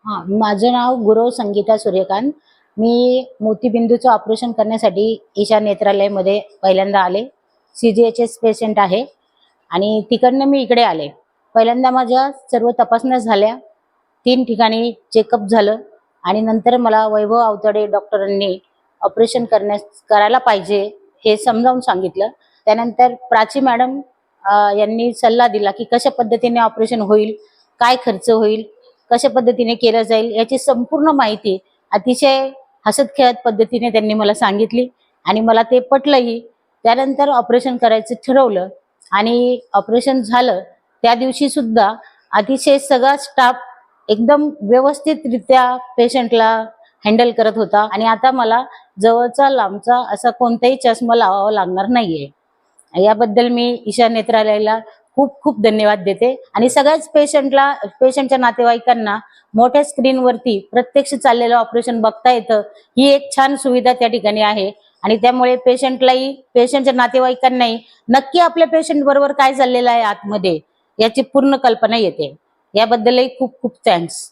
हां, माझं नाव गुरव संगीता सूर्यकांत. मी मोतीबिंदूचं ऑपरेशन करण्यासाठी ईशा नेत्रालयमध्ये पहिल्यांदा आले. CGHS पेशंट आहे आणि तिकडनं मी इकडे आले. पहिल्यांदा माझ्या सर्व तपासण्या झाल्या. 3 ठिकाणी चेकअप झालं आणि नंतर मला वैभव आवताडे डॉक्टरांनी ऑपरेशन करायला पाहिजे हे समजावून सांगितलं. त्यानंतर प्राची मॅडम यांनी सल्ला दिला, की कशा पद्धतीने ऑपरेशन होईल, काय खर्च होईल, कशा पद्धतीने केलं जाईल याची संपूर्ण माहिती अतिशय हसत-खेळत पद्धतीने त्यांनी मला सांगितली आणि मला ते पटलंही. त्यानंतर ऑपरेशन करायचं ठरवलं आणि ऑपरेशन झालं. त्या दिवशी सुद्धा अतिशय सगळा स्टाफ एकदम व्यवस्थितरित्या पेशंटला हँडल करत होता आणि आता मला जवळचा लांबचा असा कोणताही चष्मा लावावा लागणार नाहीये. याबद्दल मी ईशा नेत्रालयाला खूप खूप धन्यवाद देते आणि सगळ्याच पेशंटच्या नातेवाईकांना मोठ्या स्क्रीनवरती प्रत्यक्ष चाललेलं ऑपरेशन बघता येतं. ही एक छान सुविधा त्या ठिकाणी आहे आणि त्यामुळे पेशंटच्या नातेवाईकांनाही नक्की आपल्या पेशंट बरोबर काय चाललेलं आहे आतमध्ये याची पूर्ण कल्पना येते. याबद्दलही खूप खूप थँक्स.